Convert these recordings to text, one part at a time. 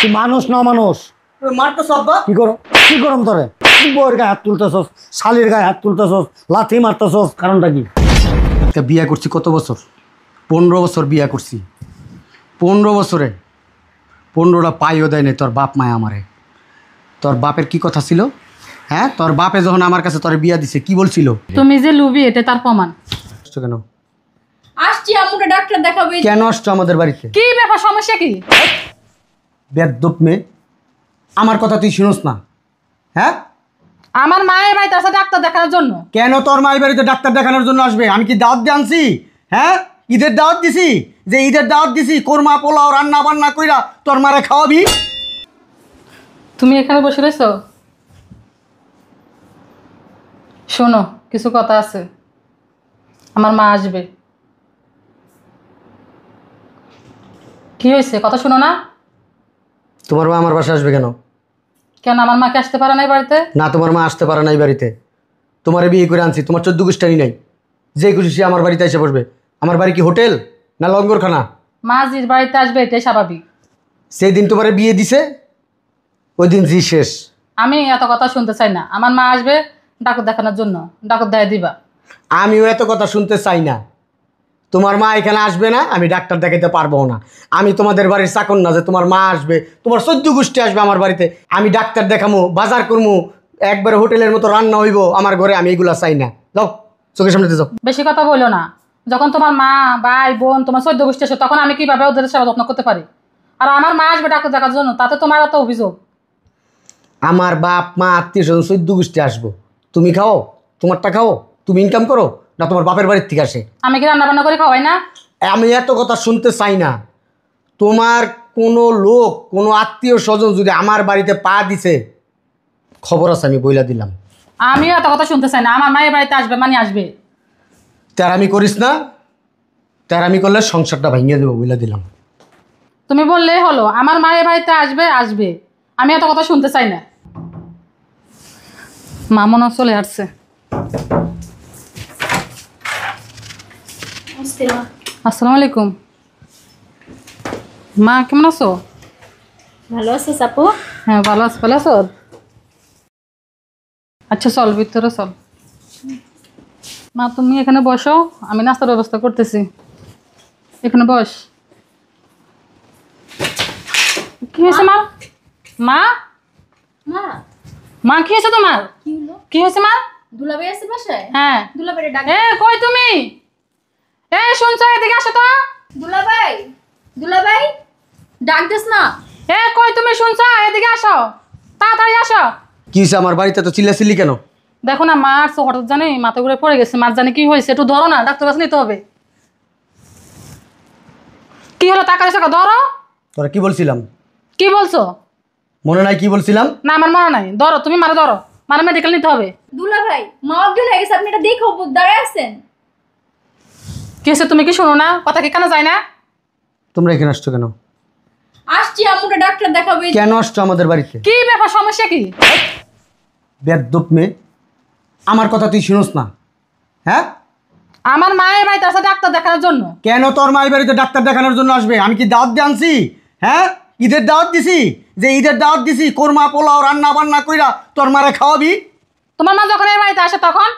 তুই মানুষ না মানুষ? মারতেছ আব্বা? কি করো কি করম তোরে? বউয়ের গায়ে হাত তুলতেছস, শালির গায়ে হাত তুলতেছস, লাথি মারতেছস, কারণটা কি? একটা বিয়ে করছি কত বছর? 15 বছর বিয়ে করছি। 15 বছরে 15টা পাইও দেয় নাই তোর বাপ মায় আমারে। তোর বাপের কি কথা ছিল? হ্যাঁ, তোর বাপে যখন আমার কাছে তোর বিয়া দিছে কি বলছিল? তুমি যে লুবি এটা তার প্রমাণ। কেন আসছি আম্মুকে ডাক্তার দেখাবে। কেন আসছো আমাদের বাড়িতে? কি ব্যাপার, সমস্যা কি? বেদ্যপ মেয়ে, আমার কথা তুই শুনোস না? হ্যাঁ, আমার মায়ের বাড়িতে আসে ডাক্তার দেখানোর জন্য। কেন তোর মায়ের বাড়িতে ডাক্তার দেখানোর জন্য আসবে? আমি কি দাওয়াত দিয়ে আনছি? হ্যাঁ, ঈদের দাওয়াত দিছি, যে ঈদের দাওয়াত দিছি কোরমা পোলাও রান্না বান্না কইরা তোর মারে খাওয়াবি? তুমি এখানে বসে রয়েছো? শোনো, কিছু কথা আছে। আমার মা আসবে। কি হয়েছে, কথা শোনো না? তোমার মা আমার বাসায় আসবে কেন? কেন আমার মাকে আসতে পারে না এই বাড়িতে? না, তোমার মা আসতে পারে না এই বাড়িতে। তোমারে বিয়ে করে আনছি, তোমার 14 গোষ্ঠী নাই। যে খুশি সে আমার বাড়িতে এসে বসবে। আমার বাড়ি কি হোটেল না লঙ্গরখানা? মা জির বাড়িতে আসবে, এটাই স্বাভাবিক। সেই দিন তোমারে বিয়ে দিছে, ওই দিন জি শেষ। আমি এত কথা শুনতে চাই না। আমার মা আসবে ডাক্তার দেখানোর জন্য, ডাক্তার দেখাই দিবা। আমিও এত কথা শুনতে চাই না। তোমার মা এখানে আসবে না, আমি ডাক্তার দেখাতে পারবো না। আমি তোমাদের বাড়ির চাকর না যে তোমার মা আসবে, তোমার 14 গোষ্ঠী আসবে আমার বাড়িতে, আমি ডাক্তার দেখামো, বাজার করবো, একবারে হোটেলের মতো রান্না হইব আমার ঘরে। আমি এগুলা চাই না। যাও, চোখের সামনে যাও। বেশি কথা বলো না। যখন তোমার মা, ভাই, বোন, তোমার 14 গোষ্ঠী আসে, তখন আমি কিভাবে ওদের সেবা যত্ন করতে পারি? আর আমার মা আসবে ডাক্তার দেখার জন্য, তাতে তোমার এত অভিযোগ? আমার বাপ মা আত্মীয় স্বজন 14 গোষ্ঠী আসবো, তুমি খাও, তোমারটা খাও, তুমি ইনকাম করো না তোমার বাপের বাড়ির থেকে আসে? আমি কি রান্না বান্না করে খাওয়াই না? আমি এত কথা শুনতে চাই না। তোমার কোনো লোক, কোনো আত্মীয় স্বজন যদি আমার বাড়িতে পা দিছে, খবর আছে, আমি বইলা দিলাম। আমিও এত কথা শুনতে চাই না। আমার মায়ের বাড়িতে আসবে মানে আসবে। তেরামি করিস না, তেরামি করলে সংসারটা ভাঙিয়ে দেবো, বইলা দিলাম। তুমি বললেই হলো আমার মায়ের বাড়িতে আসবে আসবে। আমি এত কথা শুনতে চাই না। মা মনে হয় চলে আসছে। আসসালামু আলাইকুম। মা কেমন আছো? ভালো আছো আপু? হ্যাঁ ভালো আছো। ভালো আছো? আচ্ছা চল ভিতরে চল। মা তুমি এখানে বসো, আমি নাস্তার ব্যবস্থা করতেছি। এখানে বস। কি হয়েছে মা? মা মা মা কি হয়েছে তোমার? কি হলো? কি হয়েছে মা? দুলাভাই আছে বাসায়? হ্যাঁ। দুলাভাইরে ডাক। কই তুমি? শুনছো, এদিকে আসো তো। দুলাভাই, দুলাভাই ডাক দিস না। কই তুমি? শুনছো, এদিকে আসো, তাড়াতাড়ি আসো। কি হয়েছে? আমার বাড়িতে তো চিল্লাচিল্লি কেন? দেখো না, মার তো হঠাৎ জানি মাথা ঘুরে পড়ে গেছে। মার জানি কি হয়েছে, একটু ধরো না, ডাক্তার কাছে নিতে হবে। কি হলো, টাকা এসে ধরো। তোরা কি বলছিলাম? কি বলছো? মনে নাই কি বলছিলাম? না আমার মনে নাই। ধরো, তুমি মারে ধরো, মারে মেডিকেল নিতে হবে। দুলাভাই মা অজ্ঞান হয়ে গেছে, আপনি এটা দেখো দাঁড়ায় আছেন। কি হয়েছে তুমি কি শোনো না? কথা কি কেন যায় না? তোমরা এখানে আসছো কেন? আসছি আম্মুকে ডাক্তার দেখাবে। কেন আসছো আমাদের বাড়িতে? কি ব্যাপার, সমস্যা কি? বেদ্যপ মেয়ে, আমার কথা তুই শুনোস না? হ্যাঁ, আমার মায়ের বাড়িতে আসে ডাক্তার দেখানোর জন্য। কেন তোর মায়ের বাড়িতে ডাক্তার দেখানোর জন্য আসবে? আমি কি দাওয়াত দিয়ে আনছি? হ্যাঁ, ঈদের দাওয়াত দিছি, যে ঈদের দাওয়াত দিছি কোরমা পোলাও রান্না বান্না কইরা তোর মারে খাওয়াবি? তোমার মা যখন এই বাড়িতে আসে তখন?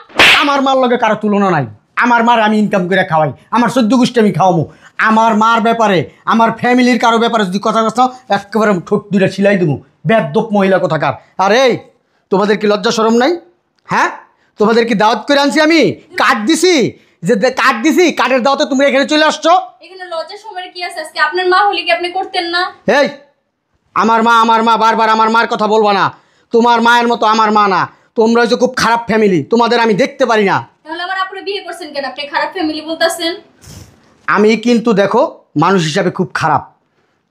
আমার মার লগে কারো তুলনা নাই। আমার মার আমি ইনকাম করে খাওয়াই, আমার 14 গোষ্ঠী আমি খাওয়াবো। আমার মার ব্যাপারে, আমার ফ্যামিলির কারো ব্যাপারে যদি কথা কথা একেবারে ঠোঁট দুটা ছিলাই দেবো। বেদ্যপ মহিলা কোথাকার। আর এই, তোমাদের কি লজ্জা শরম নাই? হ্যাঁ, তোমাদের কি দাওয়াত করে আনছি আমি? কার্ড দিছি, যে কার্ড দিছি, কার্ডের দাওয়াতে তুমি এখানে চলে আসছো। এখানে লজ্জার সময় কি আছে? আজকে আপনার মা হলে কি আপনি করতেন না? এই, আমার মা বারবার আমার মার কথা বলবা না। তোমার মায়ের মতো আমার মা না। তোমরা হচ্ছে খুব খারাপ ফ্যামিলি, তোমাদের আমি দেখতে পারি না। তাহলে আমার আপনি বিয়ে করছেন কেন? আপনি খারাপ ফ্যামিলি বলতাছেন। আমি কিন্তু দেখো মানুষ হিসাবে খুব খারাপ,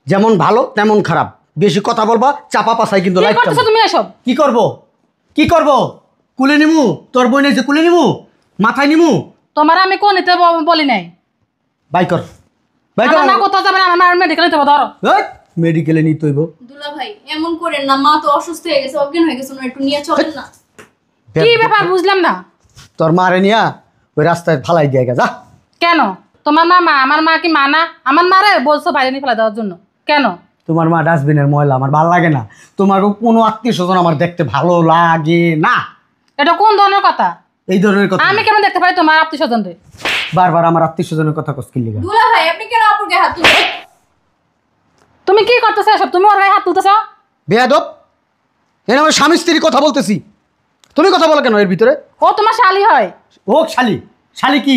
যেমন ভালো তেমন খারাপ। বেশি কথা বলবা চাপা পাছাই কিন্তু কি লাইফ। করতেছো তুমি এসব? কি করব? কি করব? কুলে নিমু? তোর বই নেই কুলে নিমু? মাথায় নিমু? তোমার আমি কোন নিতে বলি নাই। বাই কর, বাই কর। আমার না কোথাও যাবে না, আমার মেডিকেল নিতে হবে। ধরো। মেডিকেলে নিতে হইব? দুলাভাই এমন করেন না, মা তো অসুস্থ হয়ে গেছে, অজ্ঞান হয়ে গেছে, একটু নিয়ে চলেন না। কি ব্যাপার বুঝলাম না। তোর মারে নিয়া ওই রাস্তায় ফালাই দিয়ে যা। কেন? তোমার মা, আমার মা কি মা না? আমার মারে বলছো বাইরে নিয়ে ফেলা দেওয়ার জন্য কেন? তোমার মা ডাস্টবিনের ময়লা আমার ভালো লাগে না। তোমার কোনো আত্মীয় স্বজন আমার দেখতে ভালো লাগে না। এটা কোন ধরনের কথা? এই ধরনের কথা আমি কেমন দেখতে পাই তোমার আত্মীয় স্বজন রে? বারবার আমার আত্মীয় স্বজনের কথা কসকিল লিগা। দুলা ভাই আপনি কেন আপুর গায়ে হাত তুলছেন? তুমি কি করতেছো এসব? তুমি ওর গায়ে হাত তুলতেছো? বেয়াদব, এর আমার স্বামী স্ত্রীর কথা বলতেছি, তুমি কথা বলো কেন এর ভিতরে? ও তোমার শালি হয়। ও শালি, শালি কি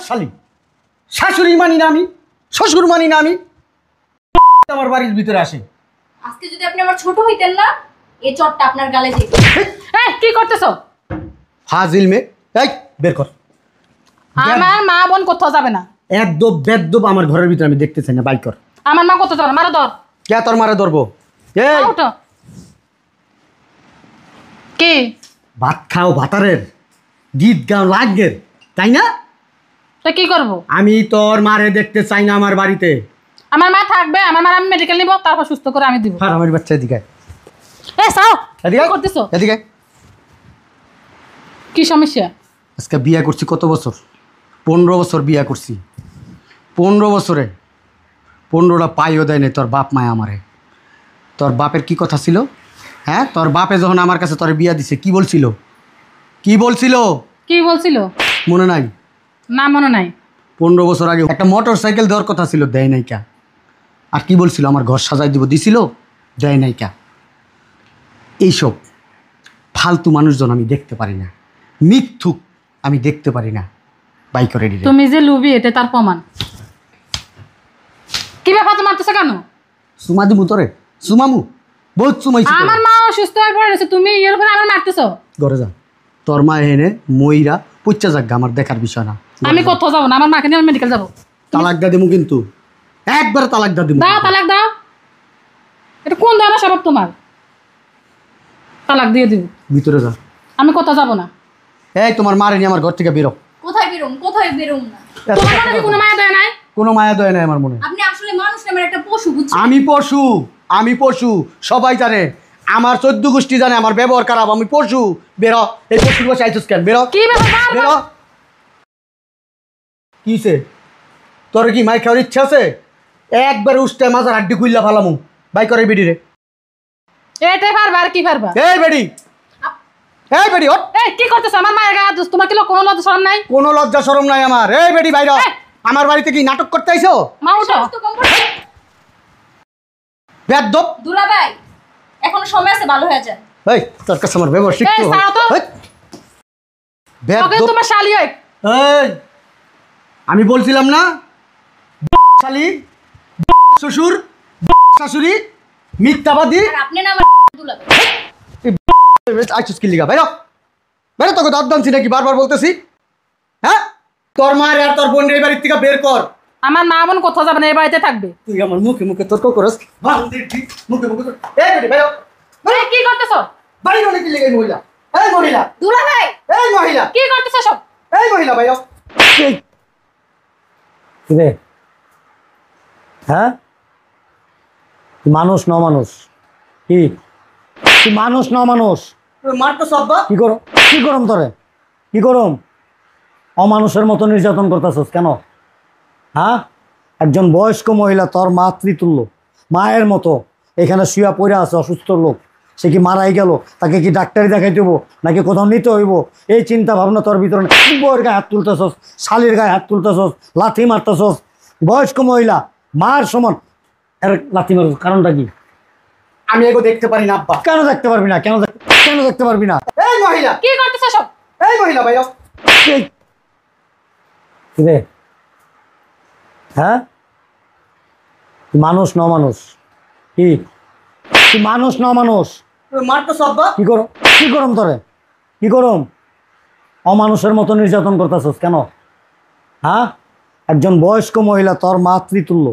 শালি? শাশুড়ি মানি না আমি, শ্বশুর মানি না আমি, আমার বাড়ির ভিতরে আসে। আজকে যদি আপনি আমার ছোট হইতেন না, এই চটটা আপনার গালে দিত। এই কি করতেছো? ফাজিল মে, এই বের কর। আমার মা বোন কোথাও যাবে না। একদম বেদব আমার ঘরের ভিতরে আমি দেখতে চাই না, বাই কর। আমার মা কোথাও যাবে না, মারো ধর। কে তোর মারে ধরবো? এই উঠো। কি ভাত খাও ভাতারের, গীত গাও লাগের, তাই না? তো কি করবো? আমি তোর মারে দেখতে চাই না আমার বাড়িতে। আমার মা থাকবে, আমার মা আমি মেডিকেল নিব, তারপর সুস্থ করে আমি দিব। আর আমার বাচ্চা এদিকে আয়। এ চাও এদিকে কি করতেছো? এদিকে আয়। কি সমস্যা? আজকে বিয়ে করছি কত বছর? 15 বছর বিয়ে করছি। 15 বছরে 15টা পাইও দেয় নাই তোর বাপ মায় আমারে। তোর বাপের কি কথা ছিল? হ্যাঁ, তোর বাপে যখন আমার কাছে তোর বিয়া দিছে কি বলছিল? কি বলছিল কি বলছিল? মনে নাই? না মনে নাই। 15 বছর আগে একটা মোটর সাইকেল দেওয়ার কথা ছিল, দেয় নাই কা। আর কি বলছিল? আমার ঘর সাজাই দিব, দিছিল, দেয় নাই কা। এইসব ফালতু মানুষজন আমি দেখতে পারি না, মিথ্যুক আমি দেখতে পারি না। বাই করে দিলে তুমি যে লুবি এটা তার প্রমাণ। কি ব্যাপার তোমার মারতেছো কেন? সুমা দিমু তোরে, সুমামু বহুত সুমাইছি তোরে। আমার মা অসুস্থ হয়ে পড়েছে, তুমি এর উপরে আমার মারতেছো। ঘরে যা, তোর মা এনে মইরা পুচ্চা যাগা, আমার দেখার বিষয় না। আমি কোথাও যাবো না, আমার মাকে নিয়ে মেডিকেল যাবো। তালাক দা দিমু কিন্তু, একবার তালাক দা দিমু। দাও তালাক দাও। এটা কোন ধরনের স্বভাব তোমার? তালাক দিয়ে দিব। ভিতরে যা। আমি কোথাও যাবো না। এই তোমার মারে নিয়ে আমার ঘর থেকে বেরো। কোথায় বেরুম? কোথায় বেরুম না? তোমার মনে কি কোনো মায়া দয়া নাই? কোনো মায়া দয় নাই আমার মনে। আপনি আসলে মানুষ নামের একটা পশু, বুঝছেন? আমি পশু, আমি পশু, সবাই জানে, আমার 14 গোষ্ঠী জানে আমার ব্যবহার খারাপ, আমি পশু। বেরো, এই পশুর বসে আইছিস কেন? বেরো, কি ব্যাপার? বেরো। কিসে তোর কি মাই খাওয়ার ইচ্ছা আছে? একবার উষ্টায় মাজার হাড্ডি খুললা ফালামু। বাই করে বেডি রে। এটাই পারবা আর কি পারবা? এই বেডি, এই বেডি হট। এই কি করতেছ? আমার মায়ের গায়ে হাত দিছো, তোমার কি কোনো লজ্জা শরম নাই? কোনো লজ্জা শরম নাই আমার। এই বেডি বাইর হ। এই! আমার বাড়িতে কি নাটক করতে আইছো? মা উঠো। তো কম পড়ে। বেয়াদব। দুলা ভাই এখনো সময় আছে, ভালো হয়ে যান। এই তোর কাছে আমার ব্যবহার শিখতে এই, হবে। ছাড়ো তো। এই, ওকে বেয়াদব। তোমার শালি হয়। এই আমি বলছিলাম না, শালি, শ্বশুর, শাশুড়ি, মিথ্যাবাদী। আর আপনি না আমার দুলা ভাই। আইসুস কি লিগা? বাইরো, বাইরো। তোকে দাঁত দানছি নাকি? বারবার বলতেছি। হ্যাঁ, তোর মার আর তোর বোন এই বাড়ির থেকে বের কর। আমার মা বোন কোথাও যাবে না, এই বাড়িতে থাকবে। তুই আমার মুখে মুখে তর্ক করস। বান্দির ঠিক মুখে মুখে তর্ক। এই বেটি বাইরো, এই, কি করতেছো? বাইরো নাকি লিগা এই মহিলা? এই মহিলা, দুলা ভাই এই মহিলা, কি করতেছো সব? এই মহিলা বাইরো। কি রে? হ্যাঁ, তুই মানুষ ন মানুষ? কি তুই মানুষ ন মানুষ? মার তো সব বা। কি করো, কি করম তোরে, কি করম? অমানুষের মতো নির্যাতন করতেছস কেন? হ্যাঁ, একজন বয়স্ক মহিলা তোর মাতৃতুল্য মায়ের মতো এখানে শুয়া পড়ে আছে, অসুস্থ লোক, সে কি মারাই গেল, তাকে কি ডাক্তারি দেখাইতে হইব নাকি কোথাও নিতে হইব, এই চিন্তা ভাবনা তোর ভিতরে নেই। তুই বউয়ের গায়ে হাত তুলতেছস, শালির গায়ে হাত তুলতেছস, লাথি মারতেছস, বয়স্ক মহিলা মার সমান, এর লাথি মারছ কারণটা কি? আমি এগো দেখতে পারি না আব্বা। কেন দেখতে পারবি না? কেন দেখতে পারবি না? এই মহিলা, কি করতেছো সব? এই মহিলা বাইরো। এই, কি রে? হ্যাঁ, তুই মানুষ ন মানুষ? কি তুই মানুষ ন মানুষ? মার তো সব বা। কি করো, কি করম তোরে, কি করম? অমানুষের মতো নির্যাতন করতেছস কেন? হ্যাঁ, একজন বয়স্ক মহিলা তোর মাতৃতুল্য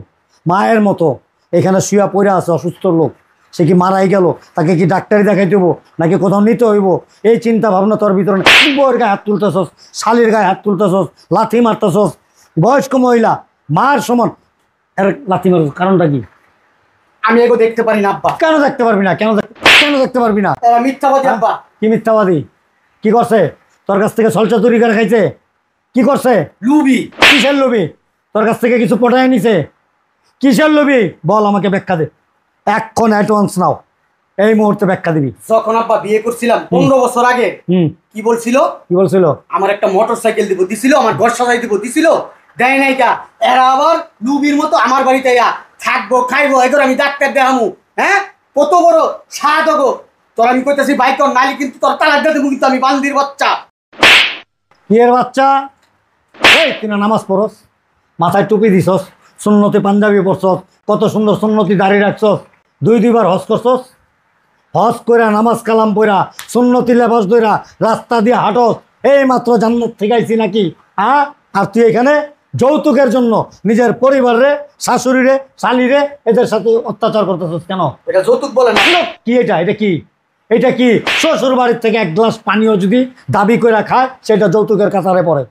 মায়ের মতো এখানে শুয়া পড়ে আছে, অসুস্থ লোক, সে কি মারাই গেল, তাকে কি ডাক্তারি দেখাইতে হইব নাকি কোথাও নিতে হইব, এই চিন্তা ভাবনা তোর ভিতরে নেই। তুই বউয়ের গায়ে হাত তুলতেছস, শালির গায়ে হাত তুলতেছস, লাথি মারতেছস, বয়স্ক মহিলা মার সমান, এর লাথি মারছ কারণটা কি? আমি এগো দেখতে পারি না আব্বা। কেন দেখতে পারবি না? কেন দেখতে পারবি না? এরা মিথ্যাবাদী হ্যাঁ? আব্বা। কি মিথ্যাবাদী? কি করছে? তোর কাছ থেকে সলচা চুরি করে খাইছে? কি করছে? লুবি। কিসের লোভী? তোর কাছ থেকে কিছু পটায় নিছে? কিসের লোভী বল, আমাকে ব্যাখ্যা দে, এক্ষণ অ্যাডভান্স নাও, এই মুহূর্তে ব্যাখ্যা দিবি। যখন আব্বা বিয়ে করছিলাম 15 বছর আগে, কি বলছিল? কি বলছিল? আমার একটা মোটরসাইকেল দিব দিছিল, আমার ঘর সাজাই দিব দিছিল, দেয় নাই কা। এরা আবার লুবির মতো আমার বাড়িতে থাকবো, খাইবো, এদের আমি ডাক্তার দেখামু। হ্যাঁ, কত বড় স্বাদ হবো তোর। আমি কইতেছি বাইক কর, নালি কিন্তু তোর তালাক দিয়ে দেবো, কিন্তু আমি বান্দির বাচ্চা। কি এর বাচ্চা? এই তুই না নামাজ পড়স, মাথায় টুপি দিছস, সুন্নতি পাঞ্জাবি পরছস, কত সুন্দর সুন্নতি দাঁড়িয়ে রাখছস, দুইবার হজ করছস, হজ কইরা নামাজ কালাম পইরা সুন্নতি লেবাস দইরা রাস্তা দিয়ে হাঁটস, এই মাত্র জান্নাত থেকে আইছি নাকি? হ্যাঁ, আর তুই এখানে যৌতুকের জন্য নিজের পরিবারে, শাশুড়িরে, শালিরে এদের সাথে অত্যাচার করতেছস কেন? এটা যৌতুক বলে না। কি এটা? এটা কি? এটা কি? শ্বশুর বাড়ির থেকে এক গ্লাস পানিও যদি দাবি করে খায় সেটা যৌতুকের কাতারে পড়ে।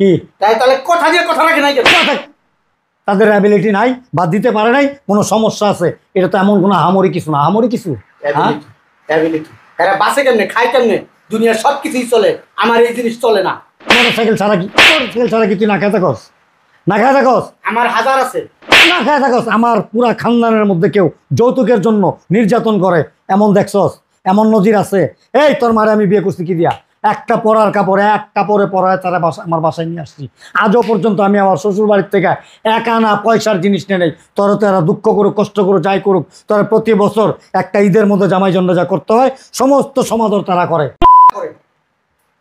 কি তাই তাহলে কথা দিয়ে কথা রাখে নাই কেন? তাদের অ্যাবিলিটি নাই বা দিতে পারে নাই, কোনো সমস্যা আছে? এটা তো এমন কোনো আহামরি কিছু না। আহামরি কিছু? এরা বাসে কেমনে, খায় কেমনে, দুনিয়ার সব কিছুই চলে, আমার এই জিনিস চলে না। মোটরসাইকেল ছাড়া কি? মোটরসাইকেল ছাড়া কি তুই না খেয়ে থাকস? না খেয়ে থাকস? আমার হাজার আছে। না খেয়ে থাকস? আমার পুরা খানদানের মধ্যে কেউ যৌতুকের জন্য নির্যাতন করে এমন দেখছস? এমন নজির আছে? এই তোর মারে আমি বিয়ে করছি কি দিয়া? একটা পরার কাপড় এক কাপড়ে পরায় তারা আমার বাসায় নিয়ে আসছি। আজও পর্যন্ত আমি আমার শ্বশুর বাড়ির থেকে এক আনা পয়সার জিনিস নিয়ে নেই। তোরা তো এরা দুঃখ করুক, কষ্ট করুক, যাই করুক, তোরা প্রতি বছর একটা ঈদের মধ্যে জামাই জন্য যা করতে হয় সমস্ত সমাদর তারা করে।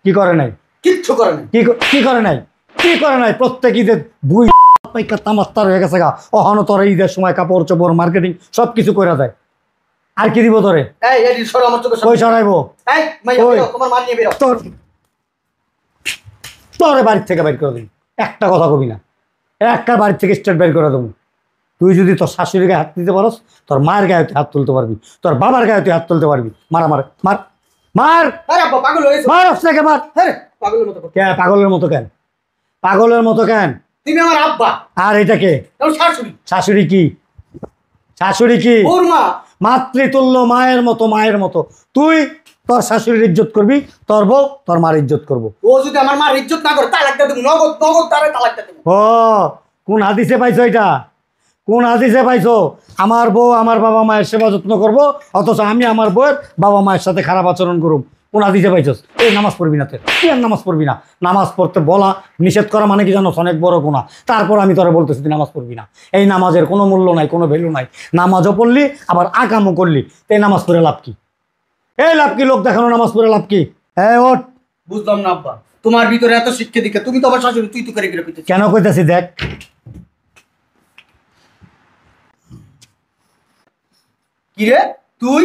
কি করে নাই? কিচ্ছু করে না। কি করে নাই? কি করে নাই? প্রত্যেক ঈদের বুই পাইকা তামাত্তার হয়ে গেছে গা। অহনো তোরা ঈদের সময় কাপড় চোপড় মার্কেটিং সব কিছু করে দেয়। আর কি দিব তোরে? কই সরাইবো? তোরে বাড়ির থেকে বের করে দিবি, একটা কথা কবি না, একটা বাড়ির থেকে স্টেট বের করে দেবো। তুই যদি তোর শাশুড়ির গায়ে হাত দিতে পারস, তোর মায়ের গায়ে হাত তুলতে পারবি, তোর বাবার গায়ে তুই হাত তুলতে পারবি। মার মার মার মার মার থেকে মার। পাগলের মতো কেন? পাগলের মতো কেন? তুমি আমার আব্বা। আর এটাকে শাশুড়ি কি? শাশুড়ি কি? মাতৃতুল্য, মায়ের মতো, মায়ের মতো। তুই তোর শাশুড়ির ইজ্জত করবি, তোর বউ তোর মার ইজ্জত করবো। ও যদি আমার মার ইজ্জত না করে তালাকটা দেব, নগদ নগদ তালাকটা দেব। ও কোন হাদিসে পাইছো এটা? কোন হাদিসে পাইছো? আমার বউ আমার বাবা মায়ের সেবা যত্ন করবো, অথচ আমি আমার বউয়ের বাবা মায়ের সাথে খারাপ আচরণ করুম। কোন হাদিসে পাইছস? এই নামাজ পড়বি না, তুই আর নামাজ পড়বি না। নামাজ পড়তে বলা নিষেধ করা মানে কি জানো? অনেক বড় গুনাহ। তারপর আমি তোরা বলতেছি তুই নামাজ পড়বি না। এই নামাজের কোনো মূল্য নাই, কোনো ভ্যালু নাই। নামাজও পড়লি আবার আকামও করলি, এই নামাজ পড়ে লাভ কি? এই লাভ কি? লোক দেখানো নামাজ পড়ে লাভ কি? এই ওঠ। বুঝলাম না আব্বা, তোমার ভিতরে এত শিক্ষা দীক্ষা, তুমি তো আমার শাশুড়ি, তুই তো করে গেলে কেন কইতাছি দেখ। কি রে তুই?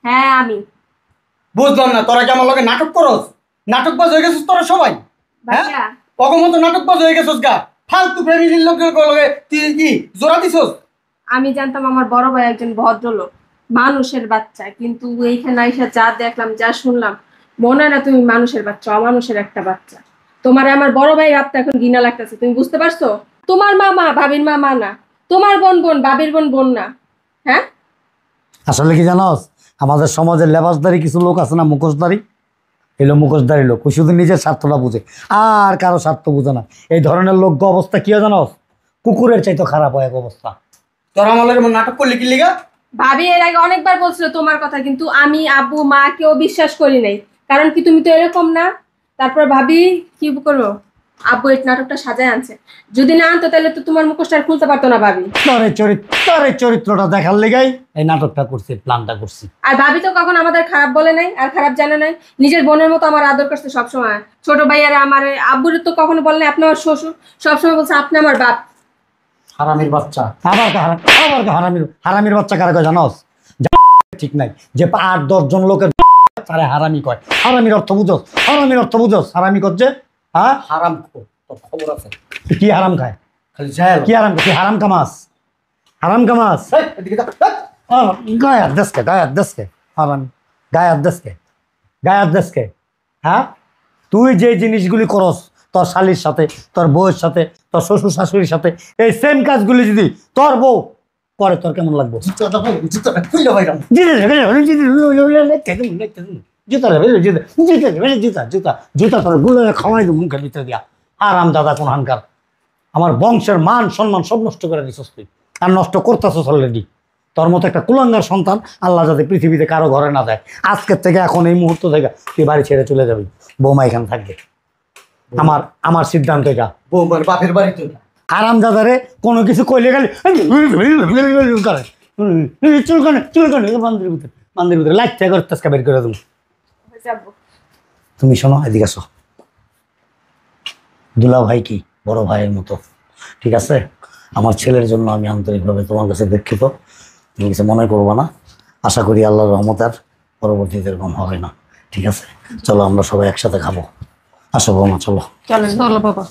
হ্যাঁ আমি। বুঝলাম না, তোরা কি আমার লগে নাটক করস? নাটকবাজ হয়ে গেছিস তোরা সবাই। ভাইয়া অগমত নাটকবাজ হয়ে গেছিস গা। ফালতু ফ্যামিলির লোকের লগে তুই কি জোড়া দিছস? আমি জানতাম আমার বড় ভাই একজন ভদ্রলোক, মানুষের বাচ্চা, কিন্তু এইখানে আইসা যা দেখলাম, যা শুনলাম, মনে হয় না তুমি মানুষের বাচ্চা, অমানুষের একটা বাচ্চা। তোমার আমার বড় ভাই রাতটা এখন ঘৃণা লাগতেছে, তুমি বুঝতে পারছো? তোমার মামা ভাবির মামা না, তোমার বোন বোন ভাবির বোন বোন না। হ্যাঁ, আসলে কি জানোস, আমাদের সমাজের লেবাসদারি কিছু লোক আছে না, মুখোশধারী। এলো মুখোশধারী লোক, ওই শুধু নিজের স্বার্থটা বুঝে, আর কারো স্বার্থ বুঝে না। এই ধরনের লোক অবস্থা কি হয় জানোস? কুকুরের চাইতে খারাপ হয় এক অবস্থা। তোরা আমার লগে নাটক করলি কি লিগা? ভাবি এর আগে অনেকবার বলছিল তোমার কথা, কিন্তু আমি আব্বু মা কেউ বিশ্বাস করি নাই। কারণ কি, তুমি তো এরকম না। তারপর ভাবি কি করবো, আব্বু এই নাটকটা সাজায় আনছে। যদি না আনতো তাহলে তো তোমার মুখোশটা আর খুলতে পারতো না ভাবি। তোর এই চরিত্রটা দেখার লেগাই এই নাটকটা করছি, প্ল্যানটা করছি। আর ভাবি তো কখন আমাদের খারাপ বলে নাই আর খারাপ জানে নাই। নিজের বোনের মতো আমার আদর করছে সবসময়। ছোট ভাইয়ারে আমার আব্বুর তো কখনো বলে নাই আপনি আমার শ্বশুর, সবসময় বলছে আপনি আমার বাপ। হারামির বাচ্চা। আবার হারামির বাচ্চা কারা কয় জানোস? ঠিক নাই যে 8-10 জন লোকের তারে হারামি কয়। হারামির অর্থ বুঝোস? হারামির অর্থ বুঝোস? হারামি করছে, হ্যাঁ হারাম তোর খবর আছে। কি হারাম খায়? খালি জাহেল। কি হারাম? কি হারাম কামাস? হারাম কামাস? এদিকে গায়াত দেশকে, গায়াত দেশকে, হারামি গায়াত দেশকে, গায়াত দেশকে। হ্যাঁ, তুই যে জিনিসগুলি করস তোর শালির সাথে, তোর বউয়ের সাথে, তোর শ্বশুর শাশুড়ির সাথে, এই সেম কাজগুলি যদি তোর বউ করে তোর কেমন লাগবে? জুতা তোর গুলো খাওয়াই দেবো মুখের ভিতরে দিয়া। আরাম দাদা কোন হানকার, আমার বংশের মান সম্মান সব নষ্ট করে দিছস তুই। আর নষ্ট করতেছস অলরেডি। তোর মতো একটা কুলাঙ্গার সন্তান আল্লাহ যাতে পৃথিবীতে কারো ঘরে না দেয়। আজকের থেকে, এখন এই মুহূর্ত থেকে তুই বাড়ি ছেড়ে চলে যাবি। বৌমা এখানে থাকবে। আমার সিদ্ধান্ত এটা। বৌমার বাপের বাড়ি তো না। আরামজাদারে কোনো কিছু কইলে গেলে করে চুলকানে মান্দির ভিতরে লাইট করে তেজকা বের করে দেবো। যাবো। তুমি শোনো, এদিকে আসো। দুলা ভাই কি বড় ভাইয়ের মতো, ঠিক আছে? আমার ছেলের জন্য আমি আন্তরিকভাবে তোমার কাছে দুঃখিত। তুমি কিছু মনে করবো না। আশা করি আল্লাহর রহমত আর পরবর্তীতে এরকম হবে না, ঠিক আছে? চলো আমরা সবাই একসাথে খাবো। আসো বৌমা, চলো। চলেন। চলো বাবা।